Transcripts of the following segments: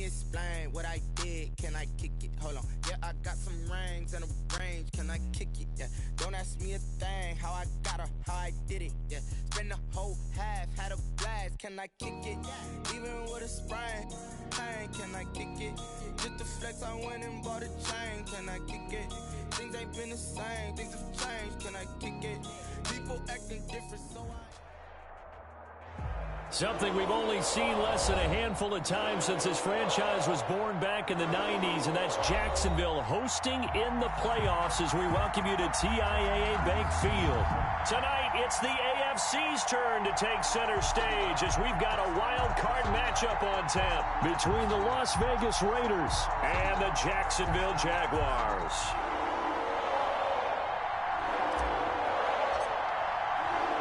explain what I did. Can I kick it? Hold on. Yeah, I got some rings and a range. Can I kick it? Yeah. Don't ask me a thing. How I got her, how I did it. Yeah. Spend the whole half, had a blast. Can I kick it? Even with a sprain. Pain, can I kick it? Just to flex, I went and bought a chain. Can I kick it? Things ain't been the same. Things have changed. Can I kick it? People acting different, so Something we've only seen less than a handful of times since this franchise was born back in the 90s, and that's Jacksonville hosting in the playoffs as we welcome you to TIAA Bank Field. Tonight, it's the AFC's turn to take center stage as we've got a wild card matchup on tap between the Las Vegas Raiders and the Jacksonville Jaguars.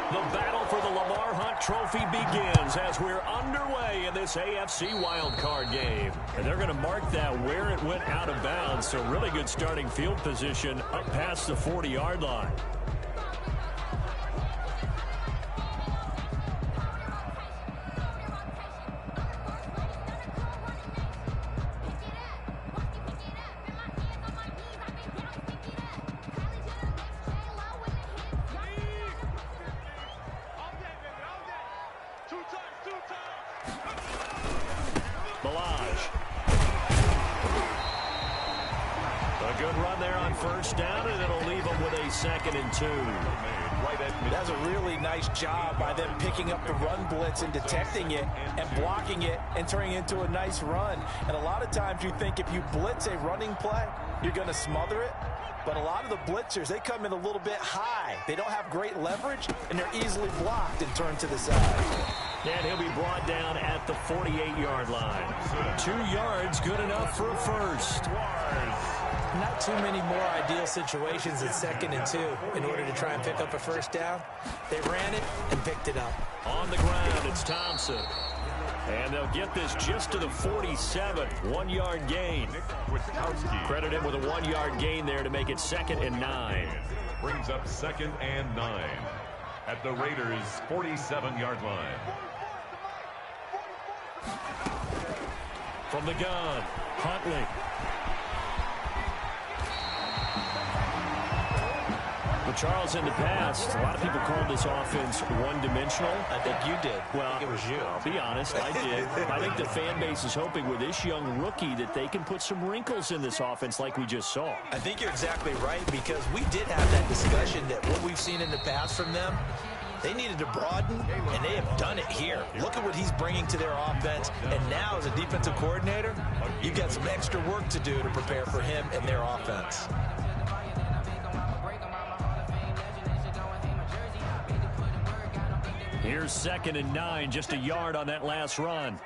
The battle for the Lamar Hunt Trophy begins as we're underway in this AFC wildcard game. And they're going to mark that where it went out of bounds, so really good starting field position up past the 40-yard line. First down, and it'll leave them with a 2nd and 2. That's a really nice job by them picking up the run blitz and detecting it and blocking it and turning it into a nice run. And a lot of times you think if you blitz a running play, you're going to smother it. But a lot of the blitzers, they come in a little bit high. They don't have great leverage, and they're easily blocked and turned to the side. And he'll be brought down at the 48-yard line. 2 yards, good enough for a first. Not too many more ideal situations at 2nd and 2 in order to try and pick up a first down. They ran it and picked it up. On the ground, it's Thompson. And they'll get this just to the 47, 1-yard gain. Credit him with a 1-yard gain there to make it 2nd and 9. Brings up 2nd and 9 at the Raiders' 47-yard line. From the gun, Huntley. Well, Charles, in the past, a lot of people called this offense one-dimensional. I think you did. Well, I think it was you. I'll be honest, I did. I think the fan base is hoping with this young rookie that they can put some wrinkles in this offense like we just saw. I think you're exactly right, because we did have that discussion that what we've seen in the past from them, they needed to broaden, and they have done it here. Look at what he's bringing to their offense, and now as a defensive coordinator, you've got some extra work to do to prepare for him and their offense. Here's 2nd and 9, just a yard on that last run.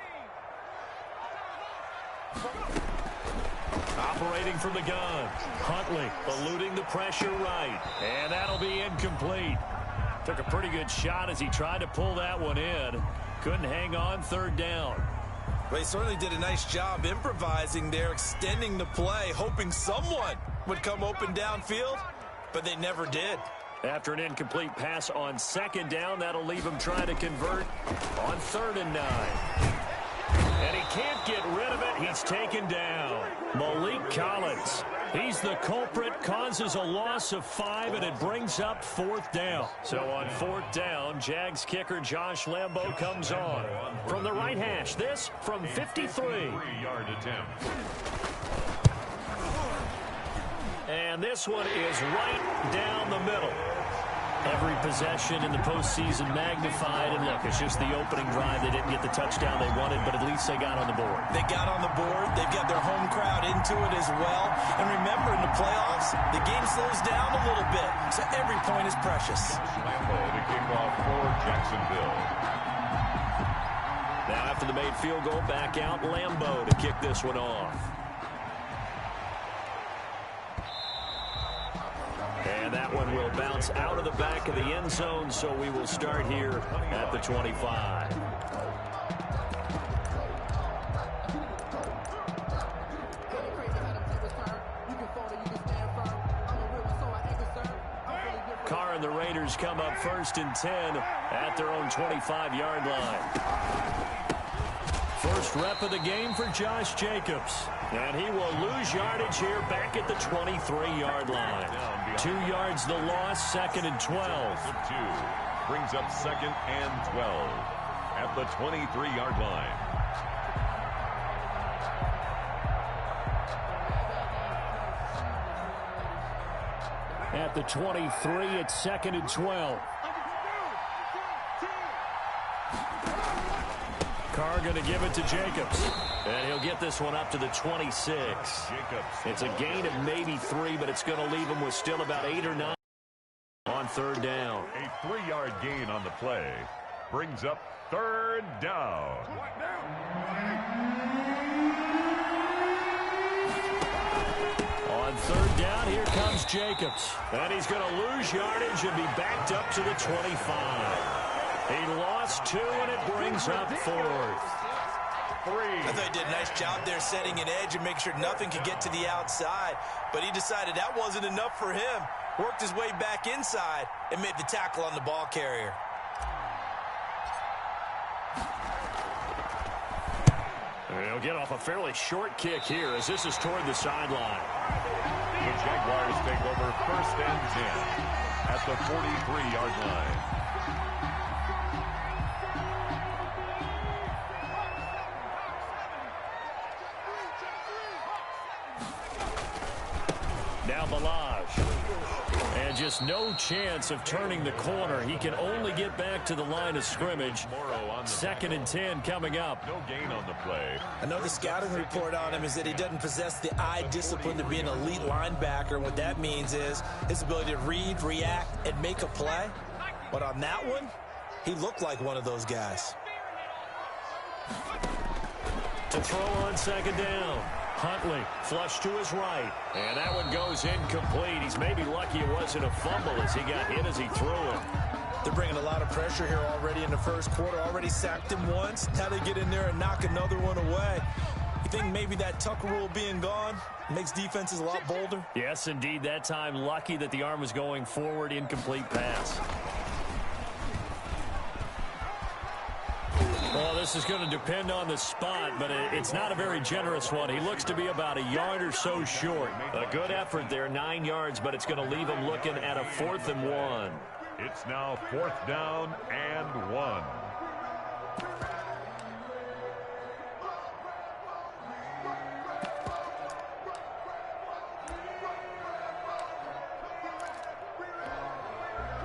Operating from the gun, Huntley eluding the pressure right, and that'll be incomplete. Took a pretty good shot as he tried to pull that one in. Couldn't hang on, 3rd down. Well, he certainly did a nice job improvising there, extending the play, hoping someone would come open downfield, but they never did. After an incomplete pass on 2nd down, that'll leave him trying to convert on 3rd and 9. And he can't get rid of it. He's taken down. Malik Collins. He's the culprit, causes a loss of 5, and it brings up 4th down. So on 4th down, Jags kicker Josh Lambo comes on. From the right hash, this from 53. 3-yard attempt. And this one is right down the middle. Every possession in the postseason magnified. And look, it's just the opening drive. They didn't get the touchdown they wanted, but at least they got on the board. They got on the board. They've got their home crowd into it as well. And remember, in the playoffs, the game slows down a little bit. So every point is precious. Lambo to kick off for Jacksonville. Now after the made field goal, back out Lambo to kick this one off. And that one will bounce out of the back of the end zone, so we will start here at the 25. Carr and the Raiders come up 1st and 10 at their own 25-yard line. First rep of the game for Josh Jacobs. And he will lose yardage here back at the 23-yard line. 2 yards the loss, 2nd and 12. Brings up 2nd and 12 at the 23-yard line. At the 23, it's 2nd and 12. Carr going to give it to Jacobs. And he'll get this one up to the 26. It's a gain of maybe 3, but it's going to leave him with still about 8 or 9 on 3rd down. A 3-yard gain on the play brings up 3rd down. On 3rd down, here comes Jacobs. And he's going to lose yardage and be backed up to the 25. He lost 2, and it brings up 4th. I thought he did a nice job there setting an edge and making sure nothing could get to the outside. But he decided that wasn't enough for him. Worked his way back inside and made the tackle on the ball carrier. He'll get off a fairly short kick here as this is toward the sideline. The Jaguars take over 1st and 10 at the 43-yard line. Now Balaj. And just no chance of turning the corner. He can only get back to the line of scrimmage. 2nd and 10 coming up. No gain on the play. I know the scouting report on him is that he doesn't possess the eye discipline to be an elite linebacker. What that means is his ability to read, react, and make a play. But on that one, he looked like one of those guys. To throw on 2nd down. Huntley, flush to his right. And that one goes incomplete. He's maybe lucky it wasn't a fumble as he got hit as he threw it. They're bringing a lot of pressure here already in the first quarter. Already sacked him once. Now they get in there and knock another one away. You think maybe that Tucker rule being gone makes defenses a lot bolder? Yes, indeed. That time, lucky that the arm was going forward. Incomplete pass. Well, this is going to depend on the spot, but it's not a very generous one. He looks to be about a yard or so short. A good effort there, 9 yards, but it's going to leave him looking at a 4th and 1. It's now 4th down and 1.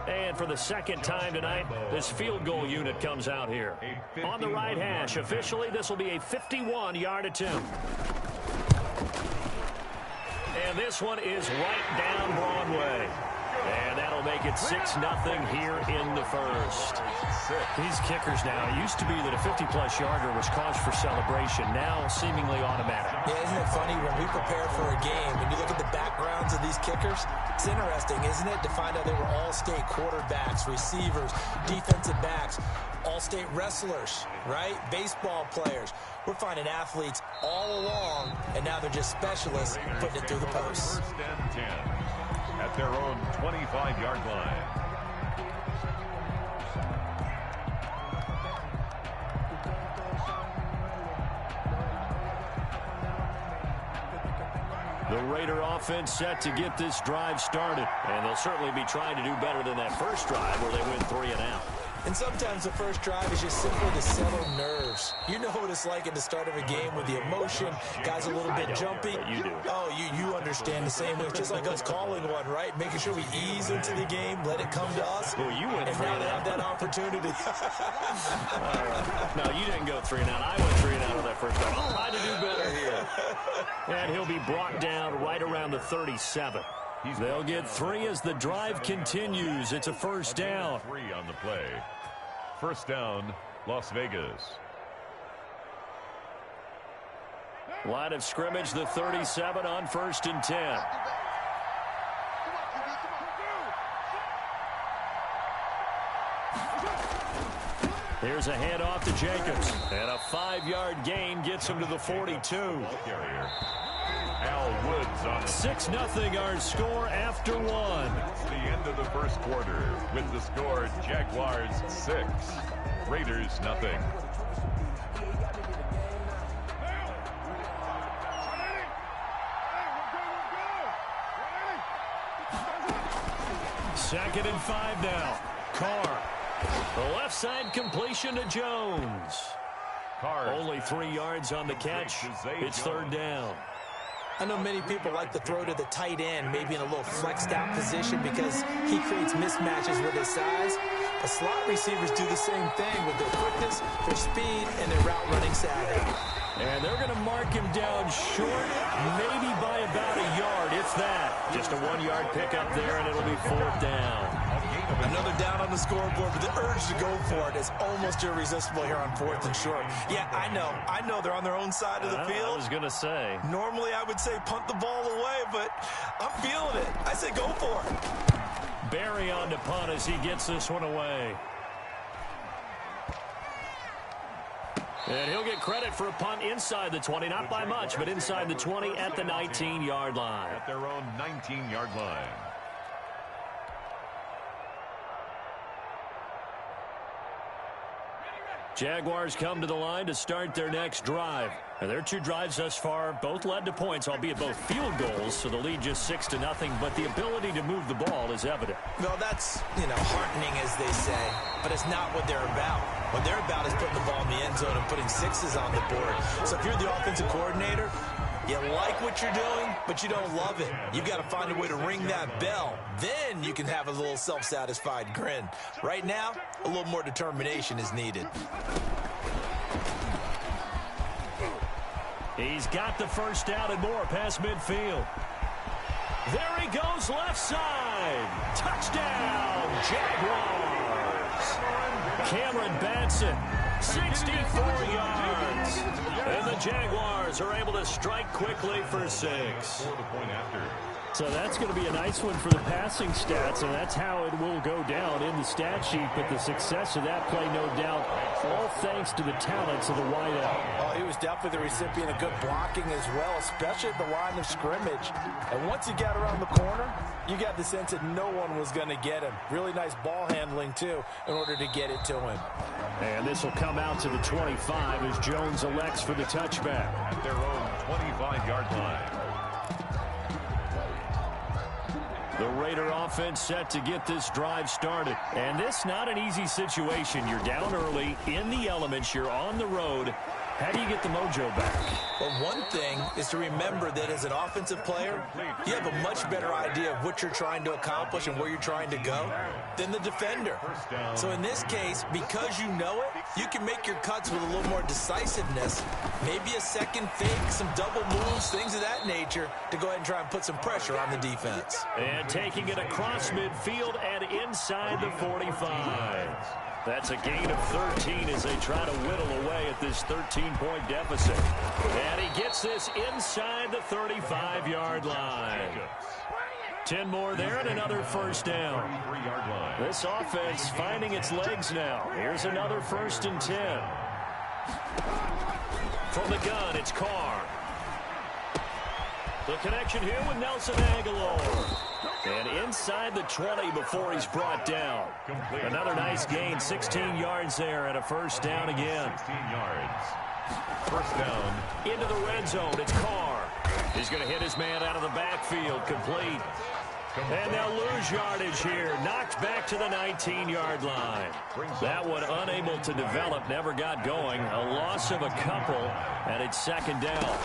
And for the 2nd time tonight, this field goal unit comes out here. On the right hash, officially, this will be a 51-yard attempt. And this one is right down Broadway. And that'll make it 6-0 here in the first. These kickers now, it used to be that a 50-plus yarder was cause for celebration. Now seemingly automatic. Yeah, isn't it funny when we prepare for a game, when you look at the backgrounds of these kickers, it's interesting, isn't it, to find out they were all-state quarterbacks, receivers, defensive backs, all-state wrestlers, right? Baseball players. We're finding athletes all along, and now they're just specialists putting it through the posts. 1st and 10 at their own 25-yard line. The Raider offense set to get this drive started. And they'll certainly be trying to do better than that first drive where they went 3 and out. And sometimes the first drive is just simply to settle nerves. You know what it's like at the start of a game with the emotion. Guys a little bit jumpy. You do. Oh, you understand the same way. It's just like us calling one, right? Making sure we ease into the game, let it come to us. Well, you went and 3 now and they out. have that opportunity. No, you didn't go 3 and out. I went 3 and out on that first drive. I'll try to do better here. And he'll be brought down right around the 37. They'll get 3 as the drive continues. It's a 1st down. 3 on the play. 1st down, Las Vegas. Line of scrimmage, the 37 on 1st and 10. Here's a handoff to Jacobs. And a 5-yard gain gets him to the 42. Al Woods on 6-0 our score after 1. It's the end of the first quarter with the score Jaguars 6, Raiders 0. 2nd and 5 now. Carr. The left side completion to Jones. Carr. Only 3 yards on the catch. It's 3rd down. I know many people like to throw to the tight end, maybe in a little flexed out position because he creates mismatches with his size. But slot receivers do the same thing with their quickness, their speed, and their route running savvy. And they're going to mark him down short, maybe by about a yard, if that. Just a 1-yard pickup there, and it'll be 4th down. Another down on the scoreboard, but the urge to go for it is almost irresistible here on 4th and short. Yeah, I know they're on their own side of the field. I was going to say. Normally I would say punt the ball away, but I'm feeling it. I say go for it. Barry on to punt as he gets this one away. And he'll get credit for a punt inside the 20, not by much, but inside the 20 at the 19-yard line. At their own 19-yard line. Jaguars come to the line to start their next drive. And their 2 drives thus far both led to points, albeit both field goals, so the lead just 6-0, but the ability to move the ball is evident. Well, that's, heartening, as they say, but it's not what they're about. What they're about is putting the ball in the end zone and putting 6s on the board. So if you're the offensive coordinator, you like what you're doing, but you don't love it. You've got to find a way to ring that bell. Then you can have a little self-satisfied grin. Right now, a little more determination is needed. He's got the first down and more past midfield. There he goes, left side. Touchdown, Jaguars. Cameron Batson, 64 yards. And the Jaguars are able to strike quickly for 6. For the point after. So that's going to be a nice one for the passing stats, and that's how it will go down in the stat sheet. But the success of that play, no doubt, all thanks to the talents of the wideout. Oh, he was definitely the recipient of good blocking as well, especially at the line of scrimmage. And once he got around the corner, you got the sense that no one was going to get him. Really nice ball handling, too, in order to get it to him. And this will come out to the 25 as Jones elects for the touchback. At their own 25-yard line. The Raider offense set to get this drive started. And this not an easy situation. You're down early, in the elements, you're on the road. How do you get the mojo back? Well, one thing is to remember that as an offensive player, you have a much better idea of what you're trying to accomplish and where you're trying to go than the defender. So in this case, because you know it, you can make your cuts with a little more decisiveness, maybe a second fake, some double moves, things of that nature, to go ahead and try and put some pressure on the defense. And taking it across midfield and inside the 45. That's a gain of 13 as they try to whittle away at this 13-point deficit. And he gets this inside the 35-yard line. 10 more there and another first down. This offense finding its legs now. Here's another 1st and 10. From the gun, it's Carr. The connection here with Nelson Aguilar. And inside the 20 before he's brought down. Another nice gain, 16 yards there and a first down again. 16 yards. First down. Into the red zone, it's Carr. He's going to hit his man out of the backfield, complete. And they'll lose yardage here. Knocked back to the 19-yard line. That one unable to develop, never got going. A loss of a couple, and it's 2nd down.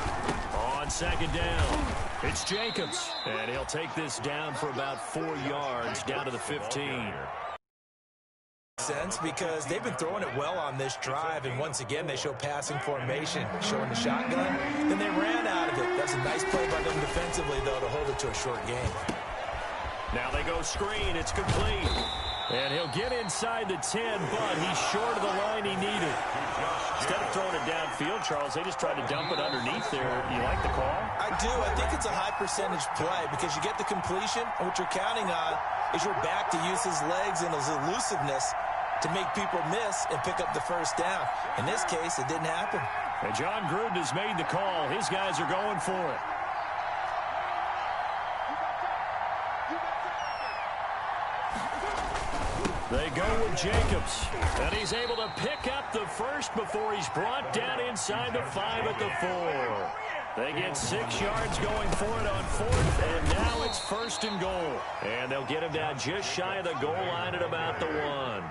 On 2nd down, it's Jacobs. And he'll take this down for about 4 yards, down to the 15. Sense because they've been throwing it well on this drive, and once again they show passing formation, showing the shotgun. Then they ran out of it. That's a nice play by them defensively, though, to hold it to a short game. Now they go screen. It's complete. And he'll get inside the 10, but he's short of the line he needed. Instead of throwing it downfield, Charles, they just tried to dump it underneath there. You like the call? I do. I think it's a high-percentage play because you get the completion, and what you're counting on is your back to use his legs and his elusiveness to make people miss and pick up the first down. In this case, it didn't happen. And John Gruden has made the call. His guys are going for it. They go with Jacobs, and he's able to pick up the first before he's brought down inside the 5 at the 4. They get 6 yards going for it on 4th, and now it's 1st and goal. And they'll get him down just shy of the goal line at about the 1.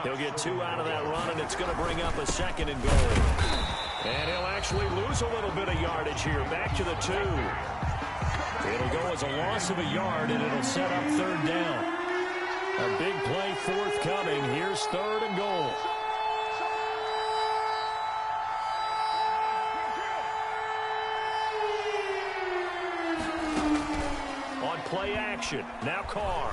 He'll get 2 out of that run, and it's going to bring up a 2nd and goal. And he'll actually lose a little bit of yardage here, back to the 2. It'll go as a loss of a yard, and it'll set up 3rd down. A big play forthcoming. Here's 3rd and goal. On play action, now Carr.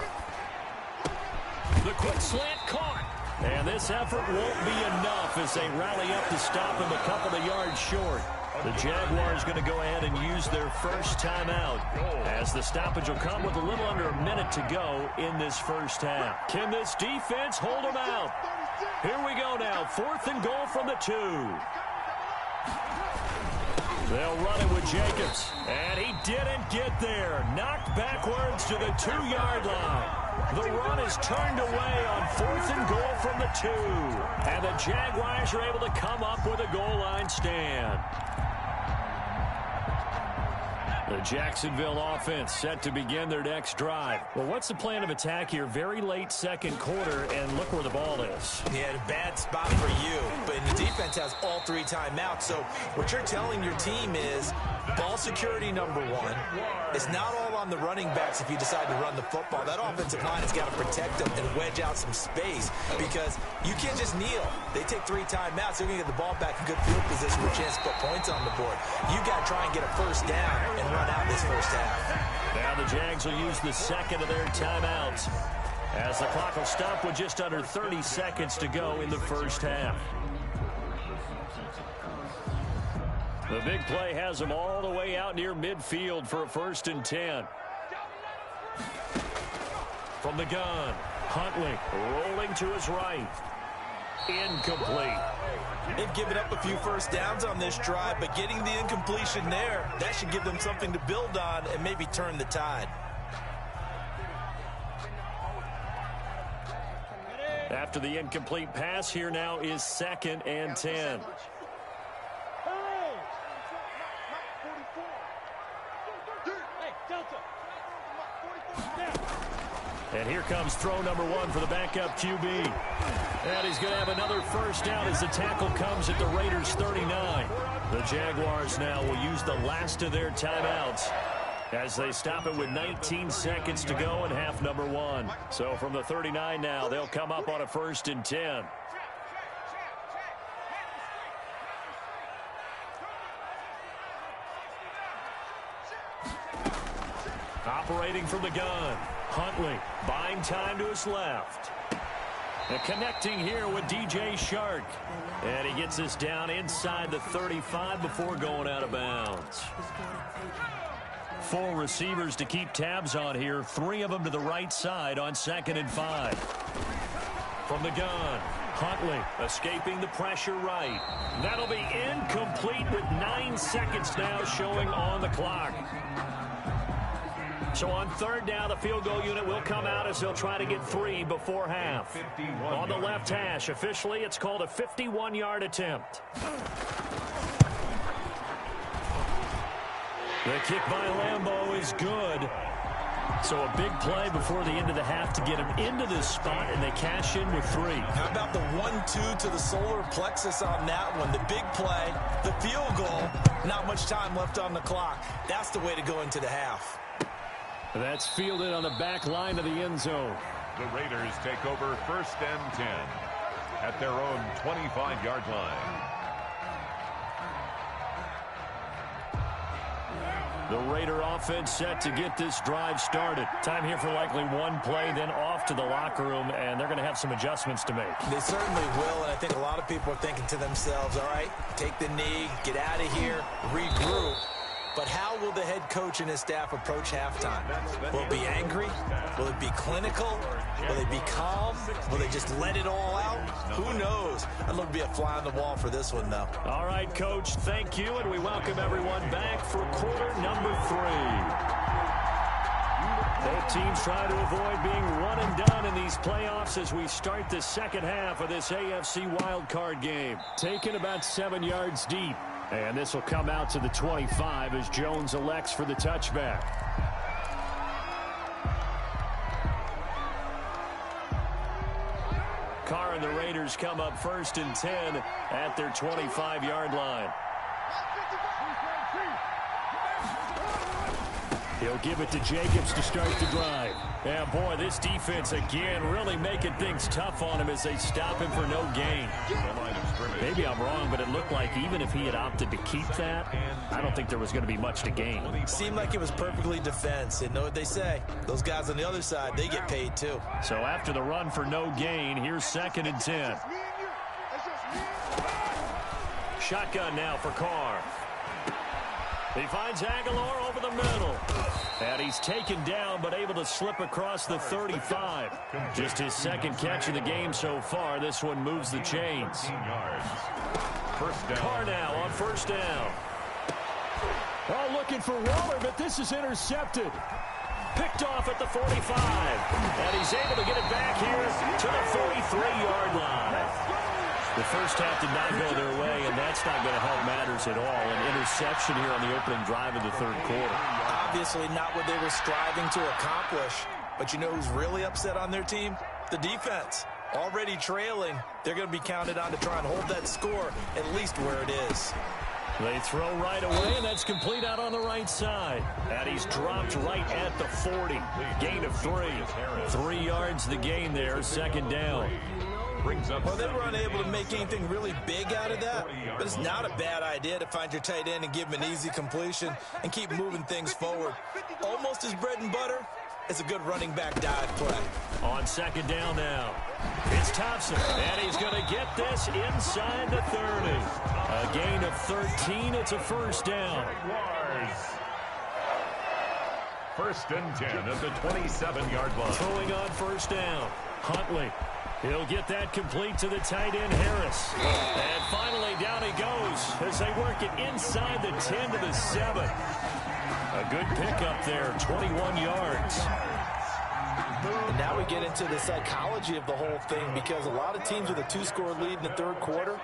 The quick slant caught. And this effort won't be enough as they rally up to stop him a couple of yards short. The Jaguars going to go ahead and use their first timeout as the stoppage will come with a little under a minute to go in this first half. Can this defense hold them out? Here we go now. 4th and goal from the 2. They'll run it with Jacobs. And he didn't get there. Knocked backwards to the 2-yard line. The run is turned away on 4th and goal from the 2. And the Jaguars are able to come up with a goal line stand. The Jacksonville offense set to begin their next drive. Well, what's the plan of attack here? Very late 2nd quarter, and look where the ball is. Yeah, a bad spot for you, but the defense has all 3 timeouts. So what you're telling your team is ball security number 1. It's not all on the running backs if you decide to run the football. That offensive line has got to protect them and wedge out some space because you can't just kneel. They take 3 timeouts. They're going to get the ball back in good field position with a chance to put points on the board. You got to try and get a first down and run out this first half. Now the Jags will use the 2nd of their timeouts as the clock will stop with just under 30 seconds to go in the first half. The big play has them all the way out near midfield for a 1st and 10. From the gun, Huntley rolling to his right. Incomplete. They've given up a few first downs on this drive, but getting the incompletion there, that should give them something to build on and maybe turn the tide. After the incomplete pass, here now is 2nd and 10. And here comes throw number 1 for the backup QB. And he's going to have another first down as the tackle comes at the Raiders' 39. The Jaguars now will use the last of their timeouts as they stop it with 19 seconds to go in half number 1. So from the 39 now, they'll come up on a 1st and 10. Operating from the gun, Huntley buying time to his left. And connecting here with DJ Shark. And he gets this down inside the 35 before going out of bounds. 4 receivers to keep tabs on here. 3 of them to the right side on 2nd and 5. From the gun, Huntley escaping the pressure right. That'll be incomplete with 9 seconds now showing on the clock. So on 3rd down, the field goal unit will come out as they'll try to get 3 before half. On the left hash, officially, it's called a 51-yard attempt. The kick by Lambeau is good. So a big play before the end of the half to get him into this spot, and they cash in with 3. How about the 1-2 to the solar plexus on that one? The big play, the field goal, not much time left on the clock. That's the way to go into the half. That's fielded on the back line of the end zone. The Raiders take over 1st and 10 at their own 25-yard line. The Raider offense set to get this drive started. Time here for likely 1 play, then off to the locker room, and they're going to have some adjustments to make. They certainly will, and I think a lot of people are thinking to themselves, all right, take the knee, get out of here, regroup. But how will the head coach and his staff approach halftime? Will it be angry? Will it be clinical? Will they be calm? Will they just let it all out? Who knows? I'd love to be a fly on the wall for this one, though. All right, Coach, thank you, and we welcome everyone back for quarter number 3. Both teams try to avoid being run and done in these playoffs as we start the second half of this AFC wildcard game. Taken about 7 yards deep. And this will come out to the 25 as Jones elects for the touchback. Carr and the Raiders come up 1st and 10 at their 25-yard line. He'll give it to Jacobs to start the drive. Yeah, boy, this defense again really making things tough on him as they stop him for no gain. Maybe I'm wrong, but it looked like even if he had opted to keep that, I don't think there was going to be much to gain. Seemed like it was perfectly defense. And know what they say? Those guys on the other side, they get paid too. So after the run for no gain, here's 2nd and 10. Shotgun now for Carr. He finds Aguilar over the middle. And he's taken down, but able to slip across the 35. Just his 2nd catch of the game so far. This one moves the chains. Carr now on 1st down. Oh, looking for Waller, but this is intercepted. Picked off at the 45. And he's able to get it back here to the 43-yard line. The first half did not go their way, and that's not going to help matters at all. An interception here on the opening drive of the 3rd quarter. Obviously not what they were striving to accomplish. But you know who's really upset on their team? The defense. Already trailing, they're going to be counted on to try and hold that score at least where it is. They throw right away, and that's complete out on the right side. And he's dropped right at the 40. Gain of 3. 3 yards the gain there, 2nd down. Well, they were unable to make anything really big out of that, but it's not a bad idea to find your tight end and give him an easy completion and keep moving things forward. Almost his bread and butter. It's a good running back dive play. On 2nd down now, it's Thompson, and he's going to get this inside the 30. A gain of 13. It's a 1st down. 1st and 10 at the 27-yard line. Throwing on 1st down. Huntley. He'll get that complete to the tight end, Harris. And finally, down he goes as they work it inside the 10 to the 7. A good pickup there, 21 yards. And now we get into the psychology of the whole thing, because a lot of teams with a 2-score lead in the 3rd quarter,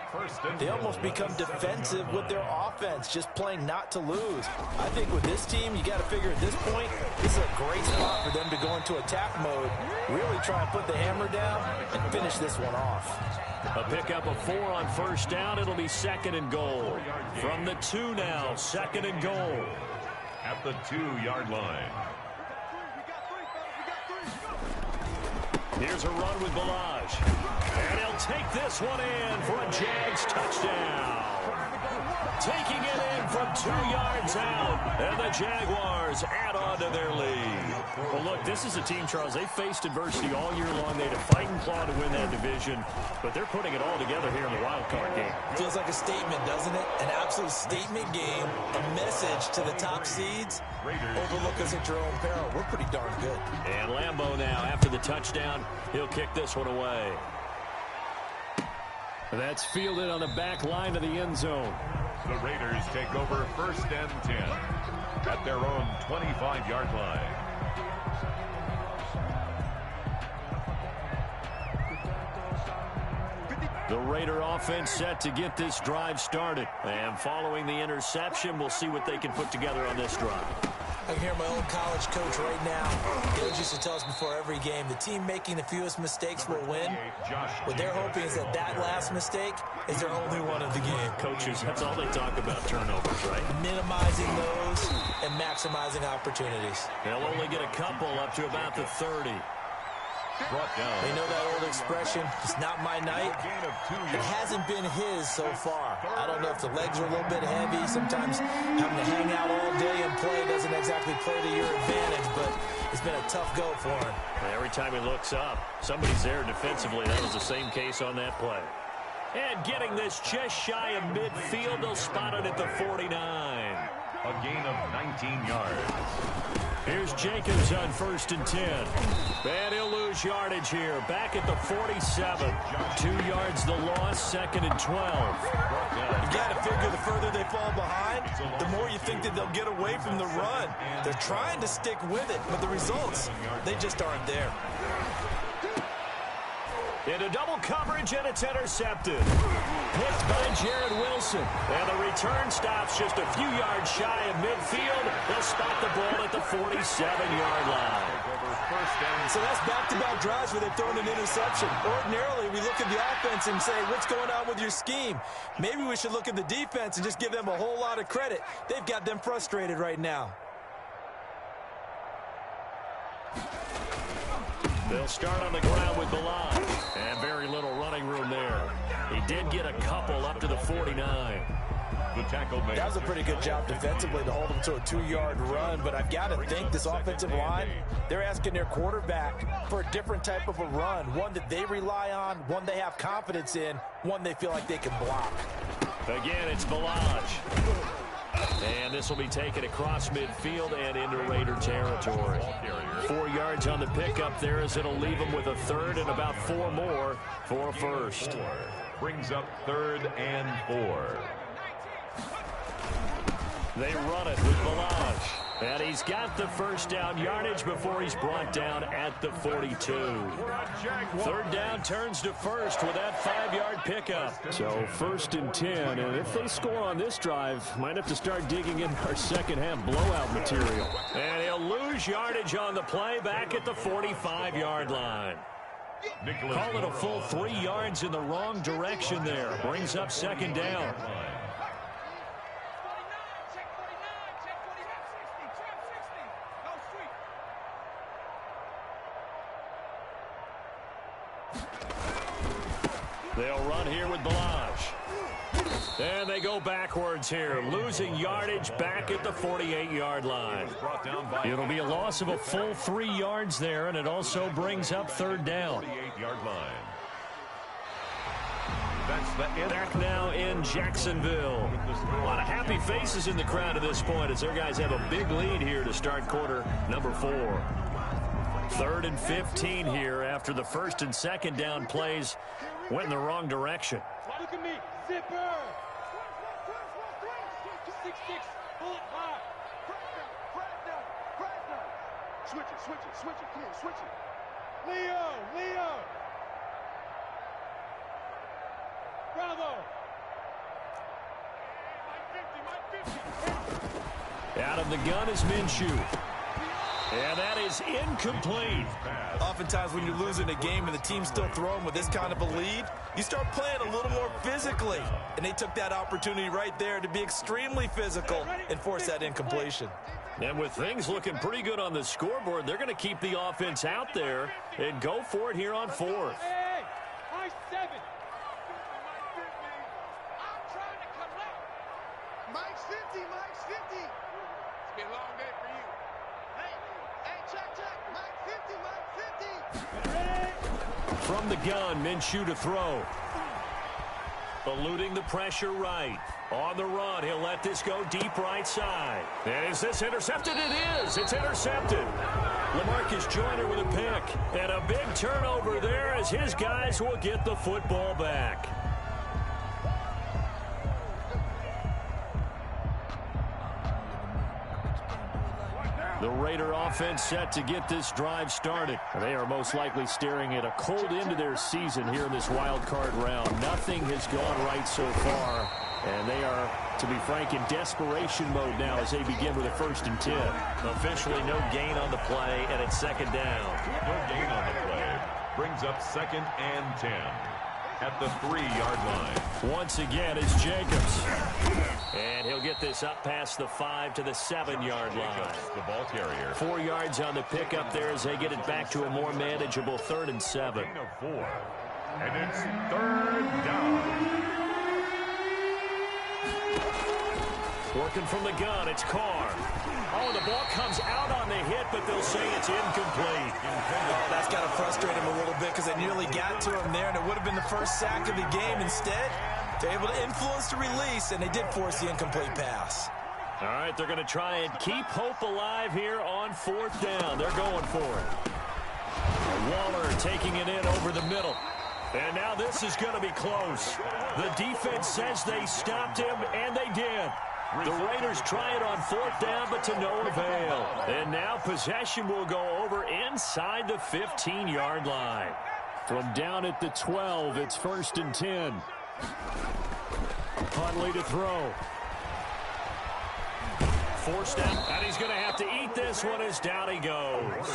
they almost become defensive with their offense, just playing not to lose. I think with this team, you got to figure at this point, this is a great spot for them to go into attack mode, really try and put the hammer down and finish this one off. A pickup of 4 on 1st down. It'll be 2nd and goal. From the 2 now, 2nd and goal. At the 2-yard line. Here's a run with Balaj. And he'll take this one in for a Jags touchdown. Taking it in from 2 yards out. And the Jaguars add on to their lead. Well, look, this is a team, Charles, they faced adversity all year long. They had to fight and claw to win that division. But they're putting it all together here in the wild card game. Feels like a statement, doesn't it? An absolute statement game. A message to the top seeds. Overlook us at your own peril. We're pretty darn good. And Lambeau now, after the touchdown, he'll kick this one away. That's fielded on the back line of the end zone. The Raiders take over 1st and 10 at their own 25-yard line. The Raider offense set to get this drive started. And following the interception, we'll see what they can put together on this drive. I can hear my old college coach right now. Coach used to tell us before every game, the team making the fewest mistakes will win. What they're hoping is that that last mistake is their only one of the game. Coaches, that's all they talk about, turnovers, right? Minimizing those and maximizing opportunities. They'll only get a couple up to about the 30. Brought down. They know that old expression, it's not my night. It hasn't been his so far. I don't know if the legs are a little bit heavy. Sometimes having to hang out all day and play doesn't exactly play to your advantage, but it's been a tough go for him. Every time he looks up, somebody's there defensively. That was the same case on that play. And getting this just shy of midfield, they'll spot it at the 49. A gain of 19 yards. Here's Jacobs on 1st and 10. And he'll lose yardage here. Back at the 47. 2 yards the loss, 2nd and 12. You got to figure the further they fall behind, the more you think that they'll get away from the run. They're trying to stick with it, but the results, they just aren't there. Into double coverage, and it's intercepted. Picked by Jared Wilson. Wilson. And the return stops just a few yards shy of midfield. They'll spot the ball at the 47-yard line. So that's back-to-back drives where they've thrown an interception. Ordinarily, we look at the offense and say, what's going on with your scheme? Maybe we should look at the defense and just give them a whole lot of credit. They've got them frustrated right now. They'll start on the ground with Balaj. And very little running room there. He did get a couple up to the 49. The tackle made. That was a pretty good job defensively to hold them to a 2-yard run, but I've got to think this offensive line, they're asking their quarterback for a different type of a run, one that they rely on, one they have confidence in, one they feel like they can block. Again, it's Balaj. And this will be taken across midfield and into Raider territory. 4 yards on the pickup there as it'll leave them with a third and about 4 more for a first. Brings up 3rd and 4. They run it with Balaj. And he's got the first down yardage before he's brought down at the 42. 3rd down turns to first with that 5-yard pickup. So 1st and 10. And if they score on this drive, might have to start digging in our second-half blowout material. And he'll lose yardage on the play back at the 45-yard line. Call it a full 3 yards in the wrong direction there. Brings up 2nd down. They'll run here with Balaj. And they go backwards here, losing yardage back at the 48-yard line. It'll be a loss of a full 3 yards there, and it also brings up 3rd down. 48-yard line. Back now in Jacksonville. A lot of happy faces in the crowd at this point as their guys have a big lead here to start quarter number 4. 3rd and 15 here after the 1st and 2nd down plays went in the wrong direction. Look at me, zipper. 6-6, pull it high. Switch it, come on, switch it. Leo. Bravo. Mike 50. Out of the gun is Minshew. And that is incomplete. Oftentimes when you're losing a game and the team's still throwing with this kind of a lead, you start playing a little more physically. And they took that opportunity right there to be extremely physical and force that incompletion. And with things looking pretty good on the scoreboard, they're going to keep the offense out there and go for it here on 4th. Hey, Mike 7. I'm trying to collect. Mike's 50. It's been a long day for you. Hey, check. Mike 50. From the gun, Minshew to throw. Eluding the pressure right. On the run, he'll let this go deep right side. And is this intercepted? It is. It's intercepted. LaMarcus Joyner with a pick. And a big turnover there as his guys will get the football back. The Raider offense set to get this drive started. They are most likely staring at a cold end to their season here in this wild card round. Nothing has gone right so far, and they are, to be frank, in desperation mode now as they begin with a 1st and 10. Officially no gain on the play, and it's 2nd down. No gain on the play. Brings up 2nd and 10 at the 3-yard line. Once again, it's Jacobs. And he'll get this up past the 5 to the 7-yard line. The ball carrier. 4 yards on the pickup there as they get it back to a more manageable 3rd and 7. Gain of 4. And it's 3rd down. Working from the gun, it's Carr. Oh, the ball comes out on the hit, but they'll say it's incomplete. Oh, that's got to frustrate him a little bit because they nearly got to him there, and it would have been the first sack of the game. Instead, they're able to influence the release, and they did force the incomplete pass. All right, they're going to try and keep hope alive here on 4th down. They're going for it. Waller taking it in over the middle. And now this is going to be close. The defense says they stopped him, and they did. The Raiders try it on 4th down, but to no avail. And now possession will go over inside the 15-yard line. From down at the 12, it's 1st and 10. Huntley to throw. Forced out, and he's going to have to eat this one as down he goes.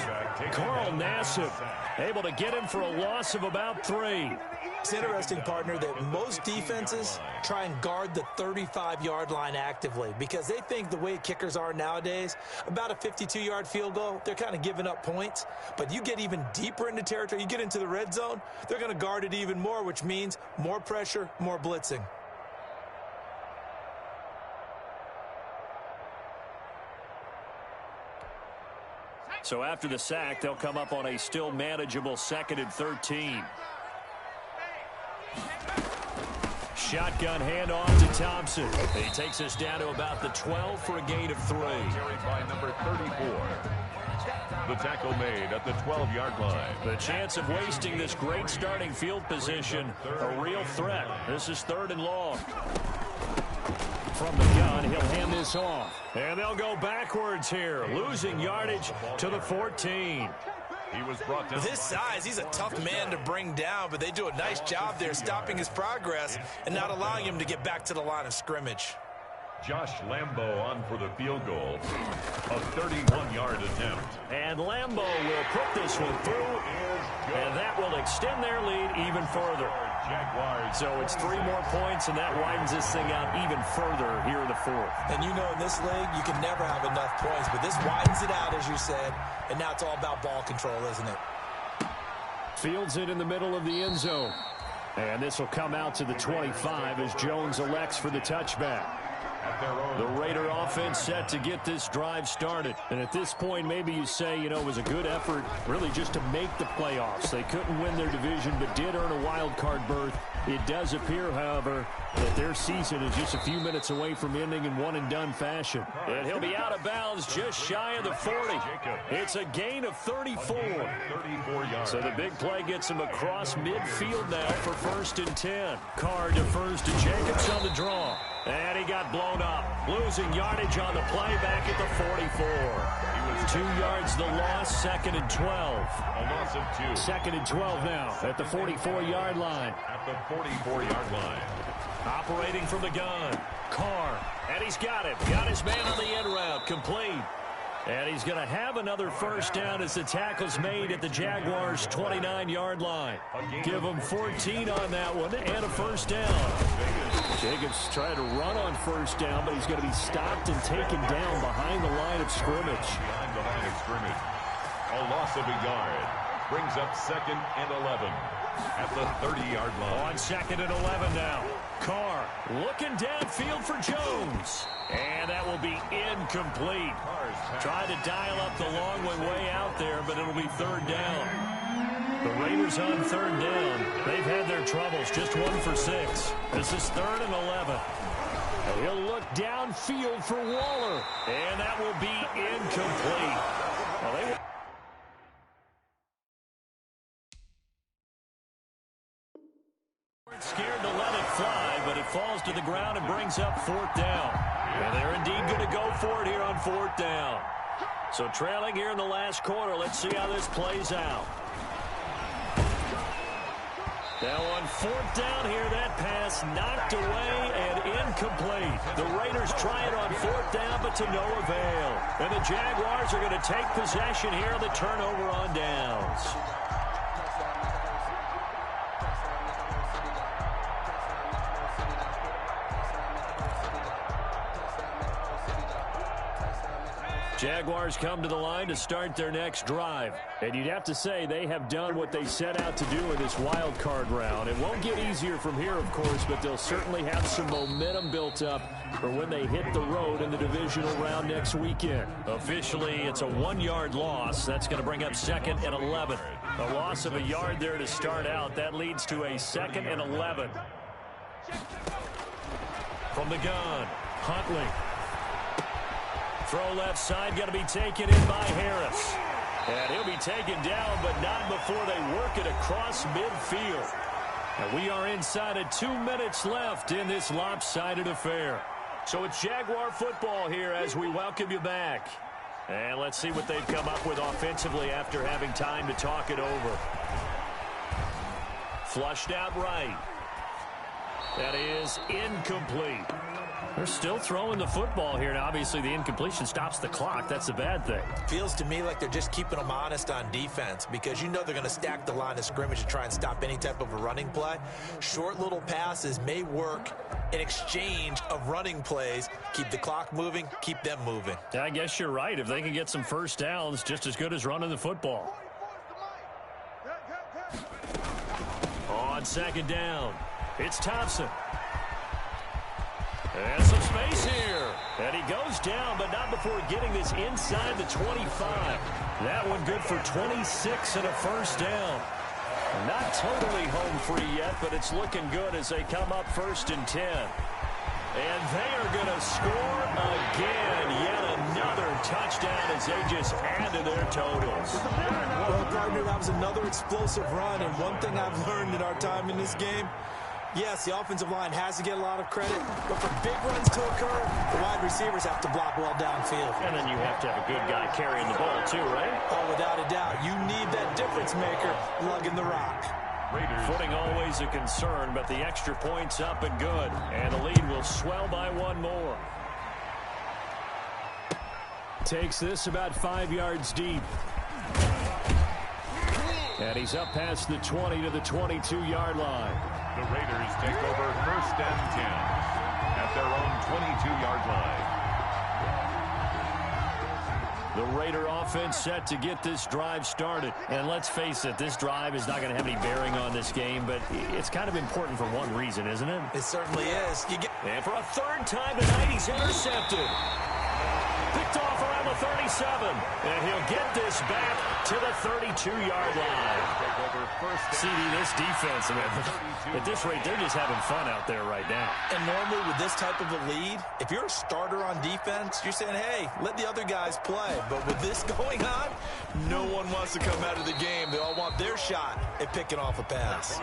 Carl Nassib able to get him for a loss of about 3. It's interesting, partner, that most defenses try and guard the 35-yard line actively because they think the way kickers are nowadays, about a 52-yard field goal, they're kind of giving up points. But you get even deeper into territory, you get into the red zone, they're going to guard it even more, which means more pressure, more blitzing. So after the sack, they'll come up on a still manageable 2nd and 13. Shotgun handoff to Thompson. He takes us down to about the 12 for a gain of 3. Carried by number 34. The tackle made at the 12-yard line. The chance of wasting this great starting field position, a real threat. This is 3rd and long. From the gun, he'll hand this off. And they'll go backwards here, losing yardage to the 14. He was brought down. With his size, he's a tough man to bring down, but they do a nice job there stopping his progress and not allowing him to get back to the line of scrimmage. Josh Lambo on for the field goal. A 31-yard attempt. And Lambo will put this one through, and that will extend their lead even further. Jaguars. So it's 3 more points, and that widens this thing out even further here in the 4th. And you know in this league, you can never have enough points, but this widens it out, as you said, and now it's all about ball control, isn't it? Fields it in the middle of the end zone. And this will come out to the 25 as Jones elects for the touchback. The Raider offense set to get this drive started. And at this point, maybe you say, you know, it was a good effort really just to make the playoffs. They couldn't win their division but did earn a wild card berth. It does appear, however, that their season is just a few minutes away from ending in one-and-done fashion. And he'll be out of bounds just shy of the 40. It's a gain of 34. 34 yards. So the big play gets him across midfield now for 1st and 10. Carr defers to Jacobs on the draw. And he got blown up. Losing yardage on the play back at the 44. 2 yards the loss, 2nd and 12. A loss of 2. 2nd and 12 now at the 44-yard line. At the 44-yard line. Operating from the gun. Carr. And he's got him. Got his man on the end route. Complete. And he's going to have another 1st down as the tackle's made at the Jaguars' 29-yard line. Give him 14 on that one and a 1st down. Jacobs trying to run on 1st down, but he's going to be stopped and taken down behind the line of scrimmage. Behind the line of scrimmage. A loss of a yard. Brings up 2nd and 11 at the 30-yard line. On 2nd and 11 now. Carr looking downfield for Jones. And that will be incomplete. Trying to dial up the long way out there, but it'll be 3rd down. The Raiders on 3rd down. They've had their troubles, just 1 for 6. This is 3rd and 11. And he'll look downfield for Waller. And that will be incomplete. Well, scared to let it fly, but it falls to the ground and brings up 4th down. And they're indeed going to go for it here on 4th down. So trailing here in the last quarter, let's see how this plays out. Now on 4th down here, that pass knocked away and incomplete. The Raiders try it on 4th down, but to no avail. And the Jaguars are going to take possession here on the turnover on downs. Jaguars come to the line to start their next drive. And you'd have to say they have done what they set out to do in this wild card round. It won't get easier from here, of course, but they'll certainly have some momentum built up for when they hit the road in the divisional round next weekend. Officially, it's a 1-yard loss. That's going to bring up 2nd and 11. A loss of a yard there to start out. That leads to a 2nd and 11. From the gun, Huntley. Throw left side, going to be taken in by Harris. And he'll be taken down, but not before they work it across midfield. And we are inside of 2 minutes left in this lopsided affair. So it's Jaguar football here as we welcome you back. And let's see what they've come up with offensively after having time to talk it over. Flushed out right. That is incomplete. They're still throwing the football here, and obviously the incompletion stops the clock. That's a bad thing. Feels to me like they're just keeping them honest on defense because you know they're going to stack the line of scrimmage to try and stop any type of a running play. Short little passes may work in exchange of running plays. Keep the clock moving, keep them moving. Yeah, I guess you're right. If they can get some first downs, just as good as running the football. On second down, it's Thompson. And some space here. And he goes down, but not before getting this inside the 25. That one good for 26 and a first down. Not totally home free yet, but it's looking good as they come up 1st and 10. And they are going to score again. Yet another touchdown as they just add to their totals. Well, partner, that was another explosive run. And one thing I've learned in our time in this game, yes, the offensive line has to get a lot of credit, but for big runs to occur, the wide receivers have to block well downfield. And then you have to have a good guy carrying the ball too, right? Oh, without a doubt. You need that difference maker lugging the rock. Footing always a concern, but the extra point's up and good. And the lead will swell by one more. Takes this about 5 yards deep. And he's up past the 20 to the 22-yard line. The Raiders take over 1st and 10 at their own 22-yard line. The Raider offense set to get this drive started. And let's face it, this drive is not going to have any bearing on this game, but it's kind of important for one reason, isn't it? It certainly is. And for a third time tonight, he's intercepted. Picked off around the 37. And he'll get this back to the 32-yard line. CD, this defense, at this rate, they're just having fun out there right now. And normally with this type of a lead, if you're a starter on defense, you're saying, hey, let the other guys play. But with this going on, no one wants to come out of the game. They all want their shot at picking off a pass.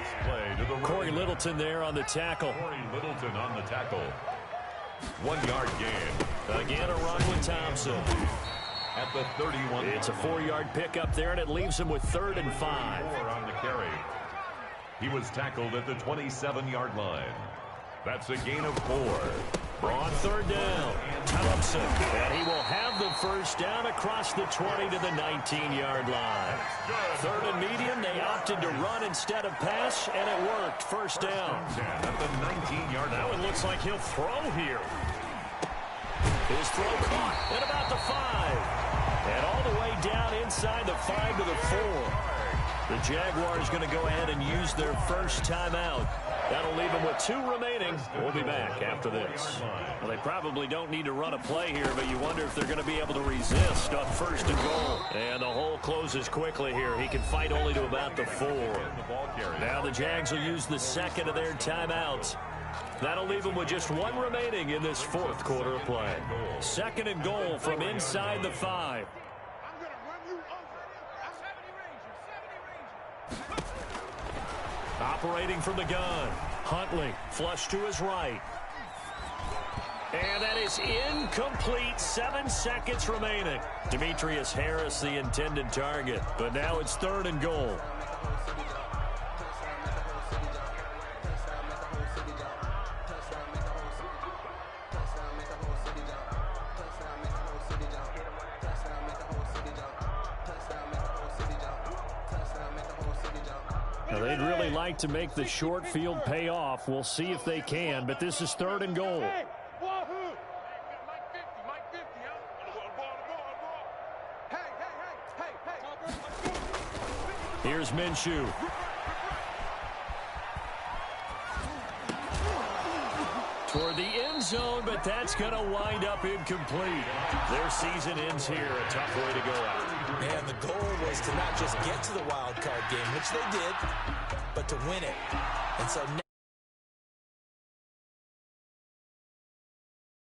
Corey Littleton there on the tackle. Corey Littleton on the tackle. 1 yard gain. Again, a run with Thompson. At the 31. It's a 4-yard pickup there, and it leaves him with 3rd and 5. 4 on the carry. He was tackled at the 27-yard line. That's a gain of 4. On 3rd down, Thompson. And he will have the first down across the 20 to the 19-yard line. 3rd and medium, they opted to run instead of pass, and it worked. First down. At the 19-yard line. Now it looks like he'll throw here. His throw caught at about the 5. And all the way down inside the 5 to the 4. The Jaguars going to go ahead and use their first timeout. That'll leave them with 2 remaining. We'll be back after this. Well, they probably don't need to run a play here, but you wonder if they're going to be able to resist on 1st and goal. And the hole closes quickly here. He can fight only to about the 4. Now the Jags will use the second of their timeouts. That'll leave them with just 1 remaining in this 4th quarter of play. 2nd and goal from inside the 5. Operating from the gun. Huntley, flush to his right. And that is incomplete. 7 seconds remaining. Demetrius Harris, the intended target. But now it's 3rd and goal. Now, they'd really like to make the short field pay off. We'll see if they can, but this is 3rd and goal. Here's Minshew. Toward the end zone, but that's going to wind up incomplete. Their season ends here. A tough way to go out. And the goal was to not just get to the wild card game, which they did, but to win it. And so